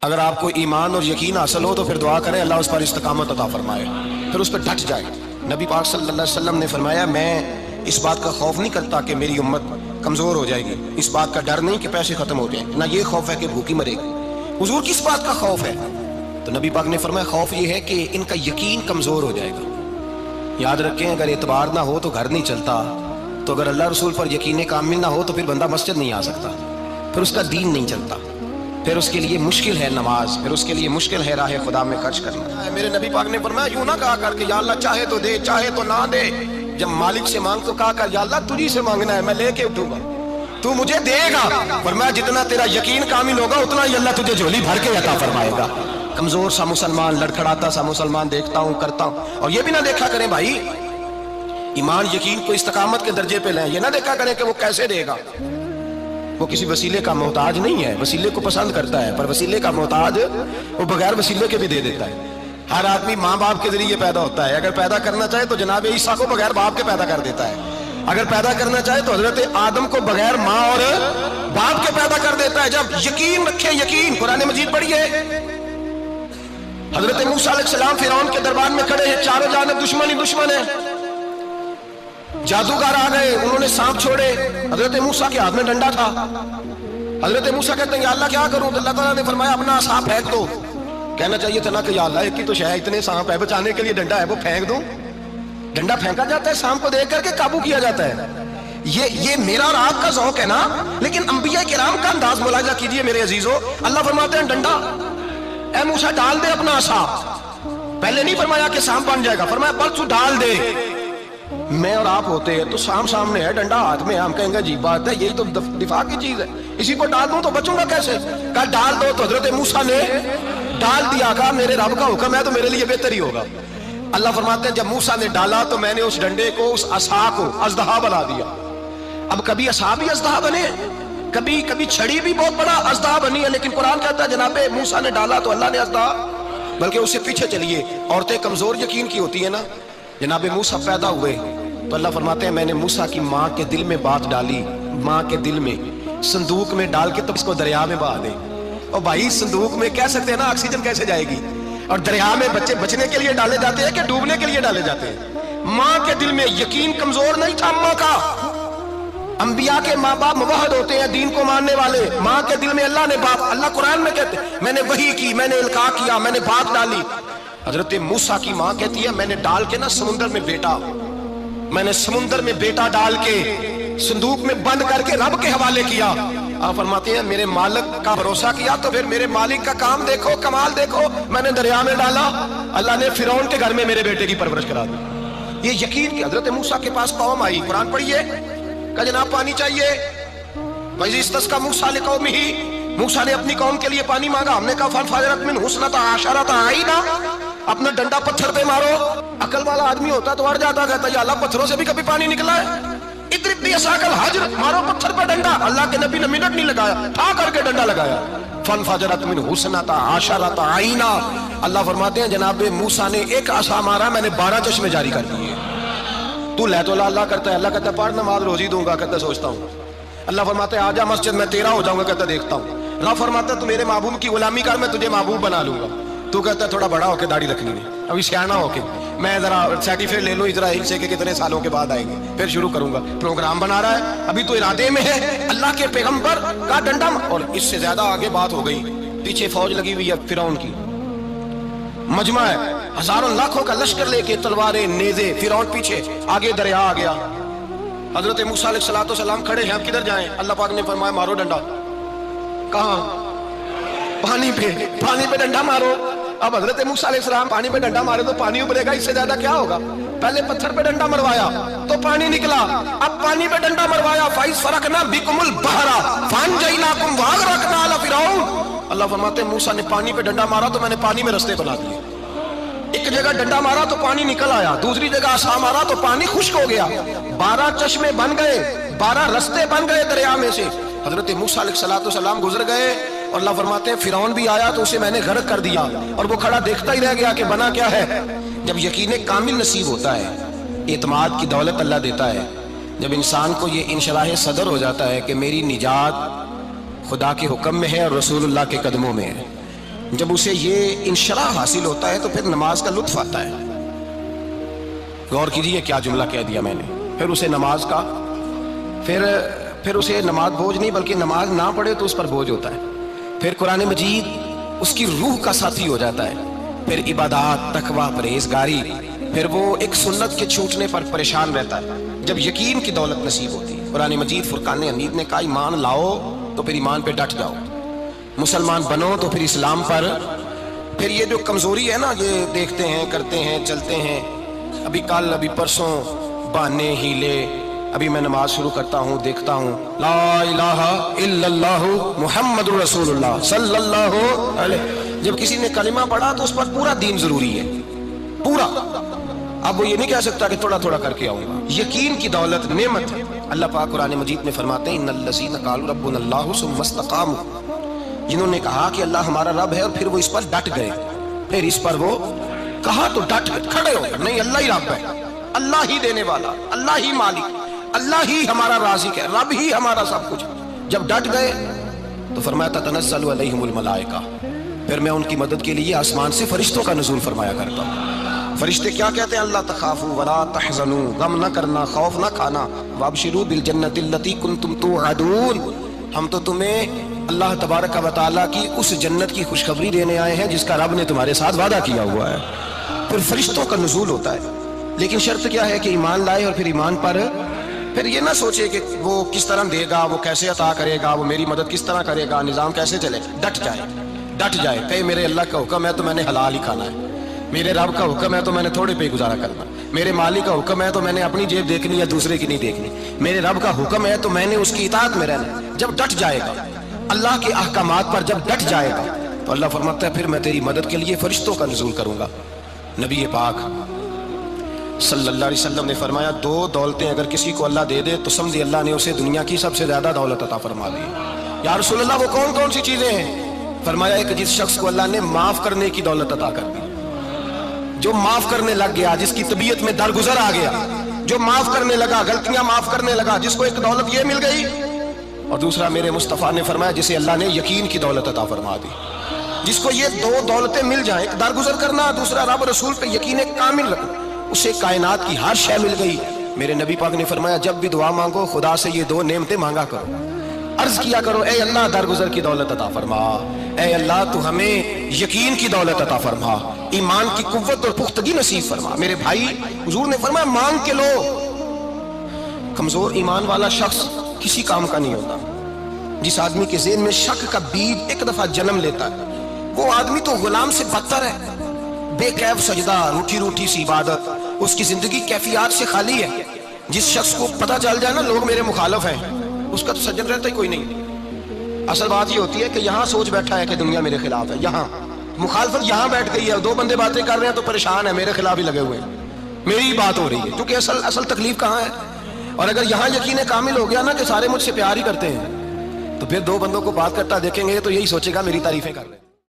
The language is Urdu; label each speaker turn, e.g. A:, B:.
A: اگر آپ کو ایمان اور یقین حاصل ہو تو پھر دعا کریں اللہ اس پر استقامت عطا فرمائے، پھر اس پہ ڈٹ جائے۔ نبی پاک صلی اللہ علیہ وسلم نے فرمایا میں اس بات کا خوف نہیں کرتا کہ میری امت کمزور ہو جائے گی، اس بات کا ڈر نہیں کہ پیسے ختم ہو جائیں، نہ یہ خوف ہے کہ بھوکی مرے گی۔ حضور کس بات کا خوف ہے؟ تو نبی پاک نے فرمایا خوف یہ ہے کہ ان کا یقین کمزور ہو جائے گا۔ یاد رکھیں اگر اعتبار نہ ہو تو گھر نہیں چلتا، تو اگر اللہ رسول پر یقین کامل نہ ہو تو پھر بندہ مسجد نہیں آ سکتا، پھر اس کا دین نہیں چلتا، پھر اس کے لیے مشکل ہے نماز، پھر اس کے لیے مشکل ہے راہ خدا میں خرچ کرنا۔ میرے نبی پاک نے فرمایا یوں نہ کہا کر کہ یا اللہ چاہے تو دے چاہے تو نہ دے، جب مالک سے مانگ تو کہا کر یا اللہ تجھی سے مانگنا ہے، میں لے کے اٹھوں گا، تو مجھے دے گا۔ فرمایا جتنا تیرا یقین کامل ہوگا اتنا ہی اللہ تجھے جھولی بھر کے عطا فرمائے گا۔ کمزور سا مسلمان، لڑکھڑاتا سا مسلمان دیکھتا ہوں کرتا ہوں، اور یہ بھی نہ دیکھا کریں بھائی ایمان یقین کو استقامت کے درجے پہ لیں، یہ نہ دیکھا کریں کہ وہ کیسے دے گا، وہ کسی وسیلے کا محتاج نہیں ہے، وسیلے کو پسند کرتا ہے، پر وسیلے کا محتاج وہ بغیر وسیلے کے بھی دے دیتا ہے۔ ہر آدمی ماں باپ کے ذریعے پیدا ہوتا ہے، اگر پیدا کرنا چاہے تو جناب عیسیٰ کو بغیر باپ کے پیدا کر دیتا ہے، اگر پیدا کرنا چاہے تو حضرت آدم کو بغیر ماں اور باپ کے پیدا کر دیتا ہے۔ جب یقین رکھیں، یقین قرآن مجید پڑھیے، حضرت موسیٰ علیہ السلام فرعون کے دربار میں کھڑے ہیں، چاروں جانب دشمن ہی دشمن ہے، جادوگر آ گئے، انہوں نے سانپ چھوڑے، حضرت موسیٰ کے ہاتھ میں ڈنڈا تھا۔ حضرت موسیٰ کہتے ہیں یا اللہ کیا کروں؟ تو اللہ تعالیٰ نے فرمایا اپنا سانپ پھینک دو۔ کہنا چاہیے تھا نا کہ یا اللہ ایک ہی تو شے، اتنے سانپ ہے، بچانے کے لیے ڈنڈا ہے، وہ پھینک دوں؟ ڈنڈا پھینکا جاتا ہے، سانپ کو دیکھ کر کے قابو کیا جاتا ہے۔ یہ میرا اور آپ کا ذوق ہے نا، لیکن انبیاء کرام کا انداز ملاحظہ کیجئے میرے عزیزو۔ اللہ فرماتے ہیں ڈنڈا، اے موسیٰ ڈال دے اپنا سانپ۔ پہلے نہیں فرمایا کہ سانپ بن جائے گا، فرمایا بس تو ڈال دے۔ میں اور آپ ہوتے ہیں تو سانپ سامنے ہے، ڈنڈا ہاتھ میں، ہم کہیں گے عجیب بات ہے، یہی تو دفاع کی چیز ہے، اسی کو ڈال دوں تو بچوں گا کیسے؟ کہا ڈال دو، تو حضرت موسیٰ نے ڈال دیا، کہا میرے رب کا حکم ہے تو میرے لیے بہتر ہی ہوگا۔ اللہ فرماتے ہیں جب موسیٰ نے ڈالا تو میں نے اس ڈنڈے کو، اس عصا کو اژدہا بنا دیا۔ اب کبھی عصا بھی اژدہا بنے، کبھی چھڑی بھی بہت بڑا اژدہا بنی ہے، لیکن قرآن کہتا ہے جناب موسیٰ نے ڈالا تو اللہ نے اژدہا، بلکہ اس سے پیچھے چلیے، عورتیں کمزور یقین کی ہوتی ہیں نا، جناب موسیٰ پیدا ہوئے تو اللہ فرماتے ہیں میں نے موسیٰ کی ماں کے دل میں بات ڈالی، ماں کے دل میں صندوق میں ڈال کے تو اس کو دریا میں بہا دے۔ اور بھائی صندوق میں کہہ سکتے ہیں نا آکسیجن کیسے جائے گی، اور دریا میں بچے بچنے کے لیے ڈالے جاتے ہیں کہ ڈوبنے کے لیے ڈالے جاتے ہیں؟ ماں کے دل میں یقین کمزور نہیں تھا ماں کا۔ انبیاء کے ماں باپ موحد ہوتے ہیں، دین کو ماننے والے، ماں کے دل میں اللہ نے بات، اللہ قرآن میں کہتے ہیں میں نے وحی کی، میں نے القاء کیا، میں نے بات ڈالی۔ حضرت موسیٰ کی ماں کہتی ہے میں نے ڈال کے نا سمندر میں بیٹا، میں نے سمندر میں بیٹا ڈال کے صندوق میں بند کر کے رب کے حوالے کیا۔ آپ فرماتے ہیں میرے مالک کا بھروسہ کیا تو پھر میرے مالک کا کام دیکھو، کمال دیکھو، میں نے دریا میں ڈالا، اللہ نے فرعون کے گھر میں میرے بیٹے کی پرورش کرا دی۔ یہ یقین کہ حضرت موسیٰ کے پاس قوم آئی، قرآن پڑھیے، کہ جناب پانی چاہیے، وَإِذِ اسْتَسْقَىٰ مُوسَىٰ لِقَوْمِهِ، موسیٰ نے اپنی قوم کے لیے پانی مانگا، ہم نے کہا فَانْفَجَرَتْ مِنْهُ اثْنَتَا عَشَرَةَ عَيْنًا، اپنا ڈنڈا پتھر پہ مارو۔ عقل والا آدمی ہوتا تو اڑ جاتا، کہتا یا اللہ پتھروں سے بھی کبھی پانی نکلا ہے؟ اضرب بعصاک الحجر، مارو پتھر پہ ڈنڈا۔ اللہ کے نبی نے منٹ نہیں لگایا، ٹھا کر کے ڈنڈا لگایا، فَانْفَجَرَتْ مِنْهُ اثْنَتَا عَشَرَةَ عَيْنًا۔ اللہ فرماتے ہیں جناب موسیٰ نے ایک عصا مارا، میں نے 12 چشمے جاری کر دیے۔ تو لے تو اللہ کرتا ہے، اللہ کہتا ہے پڑھ نماز روزی دوں گا، کہتا سوچتا ہوں۔ اللہ فرماتا ہے آجا مسجد میں تیرا ہو جاؤں گا، کہتا دیکھتا ہوں۔ رب فرماتا ہے تو میرے محبوب کی غلامی کر، میں تجھے محبوب بنا لوں گا۔ تو کہتا ہے تھوڑا بڑا ہو کے داڑھی رکھنی ہے، ابھی سیانا ہو کے میں ذرا سرٹیفکیٹ لے لوں، ذرا حصے کے کتنے سالوں کے بعد آئیں گے، پھر شروع کروں گا۔ پروگرام بنا رہا ہے، ابھی تو ارادے میں ہے۔ اللہ کے پیغمبر کا ڈنڈا، اور اس سے زیادہ آگے بات ہو گئی، پیچھے فوج لگی ہوئی ہے فرعون کی، مجمع ہے، ہزاروں لاکھوں کا لشکر لے کے، تلواریں نیزے، فرعون پیچھے، آگے دریا آ گیا۔ حضرت موسیٰ علیہ السلام کھڑے ہیں، اب کدھر جائیں؟ اللہ پاک نے فرمایا مارو ڈنڈا۔ کہاں؟ پانی پہ ڈنڈا مارو۔ اب حضرت موسیٰ علیہ السلام پانی پہ ڈنڈا مارے تو پانی ابلے گا، اس سے زیادہ کیا ہوگا؟ پہلے پتھر پہ ڈنڈا مروایا تو پانی نکلا، اب پانی پہ ڈنڈا مروایا، فَإِذْ فَرَقْنَا بِكُمُ الْبَحْرَ فَأَنْجَيْنَاكُمْ وَأَغْرَقْنَا آلَ فِرْعَوْنَ۔ اللہ فرماتے ہیں موسیٰ نے پانی پہ ڈنڈا مارا تو میں نے پانی میں رستے بنا دیے۔ ایک جگہ ڈنڈا مارا تو پانی نکل آیا، دوسری جگہ عصا مارا تو پانی خشک ہو گیا، 12 چشمے بن گئے، 12 رستے بن گئے دریا میں سے۔ حضرت موسیٰ علیہ السلام گزر گئے، اور اللہ فرماتے ہیں فرعون بھی آیا تو اسے میں نے غرق کر دیا، اور وہ کھڑا دیکھتا ہی رہ گیا کہ بنا کیا ہے۔ جب یقین کامل نصیب ہوتا ہے، اعتماد کی دولت اللہ دیتا ہے، جب انسان کو یہ انشراح صدر ہو جاتا ہے کہ میری نجات خدا کے حکم میں ہے اور رسول اللہ کے قدموں میں ہے، جب اسے یہ انشراح حاصل ہوتا ہے تو پھر نماز کا لطف آتا ہے. غور کیجیے کیا جملہ کہہ دیا میں نے. پھر اسے نماز کا پھر اسے نماز بوجھ نہیں بلکہ نماز نہ پڑھے تو اس پر بوجھ ہوتا ہے. پھر قرآن مجید اس کی روح کا ساتھی ہو جاتا ہے. پھر عبادات، تقویٰ، پرہیزگاری. پھر وہ ایک سنت کے چھوٹنے پر پریشان رہتا ہے جب یقین کی دولت نصیب ہوتی ہے. قرآن مجید فرقان حمید نے کہا ایمان لاؤ تو پھر ایمان پہ ڈٹ جاؤ، مسلمان بنو تو پھر اسلام پر. پھر یہ جو کمزوری ہے نا، یہ دیکھتے ہیں، کرتے ہیں، چلتے ہیں، ابھی کل ابھی پرسوں بہانے ہیلے، ابھی میں نماز شروع کرتا ہوں دیکھتا ہوں لا الہ الا اللہ محمد رسول اللہ صلی اللہ علیہ. جب کسی نے کلمہ پڑھا تو اس پر پورا دین ضروری ہے، پورا. اب وہ یہ نہیں کہہ سکتا کہ تھوڑا تھوڑا کر کے آؤں گا. یقین کی دولت نعمت ہے. اللہ پاک قرآن مجید میں فرماتے ہیں ان الذین قالوا ربنا اللہ ثم استقاموا، جنہوں نے کہا کہ اللہ ہمارا رب ہے اور پھر وہ اس پر ڈٹ گئے. پھر اس پر وہ کہا تو ڈٹ گئے، کھڑے ہو گئے. نہیں، اللہ ہی رب ہے، اللہ ہی دینے والا، اللہ ہی مالک، اللہ ہی ہمارا رازق ہے، رب ہی ہمارا سب کچھ. جب ڈٹ گئے تو فرمایا تتنزل علیہم الملائکہ، پھر میں ان کی مدد کے لیے آسمان سے فرشتوں کا نزول فرمایا کرتا ہوں. فرشتے کیا کہتے ہیں؟ اللہ تخافوا ولا تحزنوا، غم نہ کرنا، خوف نہ کھانا. وابشروا بالجنۃ التي كنتم توعدون، ہم تو تمہیں اللہ تبارک و تعالیٰ کی اس جنت کی خوشخبری دینے آئے ہیں جس کا رب نے تمہارے ساتھ وعدہ کیا ہوا ہے. پھر فرشتوں کا نزول ہوتا ہے. لیکن شرط کیا ہے کہ ایمان لائے اور پھر ایمان پر پھر یہ نہ سوچے کہ وہ کس طرح دے گا، وہ کیسے عطا کرے گا، وہ میری مدد کس طرح کرے گا، نظام کیسے چلے. ڈٹ جائے کہ میرے اللہ کا حکم ہے تو میں نے حلال ہی کھانا ہے، میرے رب کا حکم ہے تو میں نے تھوڑے پہ گزارا کرنا، میرے مالک کا حکم ہے تو میں نے اپنی جیب دیکھنی یا دوسرے کی نہیں دیکھنی، میرے رب کا حکم ہے تو میں نے اس کی اطاعت میں رہنا. جب ڈٹ جائے گا اللہ کے احکامات پر، جب ڈٹ جائے گا تو اللہ فرماتا ہے پھر میں تیری مدد کے لیے فرشتوں کا نزول کروں گا. نبی پاک صلی اللہ علیہ وسلم نے فرمایا دو دولتیں اگر کسی کو اللہ دے دے تو سمجھے اللہ نے اسے دنیا کی سب سے زیادہ دولت عطا فرما دی. یا رسول اللہ وہ کون کون سی چیزیں ہیں؟ فرمایا ایک جس شخص کو اللہ نے معاف کرنے کی دولت عطا کر دی، جو معاف کرنے لگ گیا، جس کی طبیعت میں درگزر آ گیا، جو معاف کرنے لگا، غلطیاں معاف کرنے لگا، جس کو ایک دولت یہ مل گئی. اور دوسرا میرے مصطفیٰ نے فرمایا جسے اللہ نے یقین کی دولت عطا فرما دی. جس کو یہ دو دولتیں مل جائیں، ایک درگزر کرنا، دوسرا رب رسول پہ یقین کامل رکھنا، اسے کائنات کی ہر شے مل گئی. میرے نبی پاک نے فرمایا جب بھی دعا مانگو خدا سے یہ دو نعمتیں مانگا کرو، عرض کیا کرو اے اللہ درگزر کی دولت عطا فرما، اے اللہ تو ہمیں یقین کی دولت عطا فرما، ایمان کی قوت اور پختگی نصیب فرما. میرے بھائی حضور نے فرمایا مانگ کے لو. کمزور ایمان والا شخص کسی کام کا نہیں ہوتا. جس آدمی کے ذہن میں شک کا بیج ایک دفعہ جنم لیتا ہے وہ آدمی تو غلام سے بدتر ہے. بے کیف سجدہ، روٹھی روٹھی سی عبادت، اس کی زندگی کیفیات سے خالی ہے. جس شخص کو پتہ چل جائے نا لوگ میرے مخالف ہیں، اس کا تو سجن رہتا ہی کوئی نہیں. اصل بات یہ ہوتی ہے کہ یہاں سوچ بیٹھا ہے کہ دنیا میرے خلاف ہے، یہاں مخالفت یہاں بیٹھ گئی ہے، دو بندے باتیں کر رہے ہیں تو پریشان ہے، میرے خلاف ہی لگے ہوئے ہیں، میری بات ہو رہی ہے. کیونکہ اصل تکلیف کہاں ہے؟ اور اگر یہاں یقین کامل ہو گیا نا کہ سارے مجھ سے پیار ہی کرتے ہیں تو پھر دو بندوں کو بات کرتا دیکھیں گے تو یہی سوچے گا میری تعریفیں کر رہے ہیں.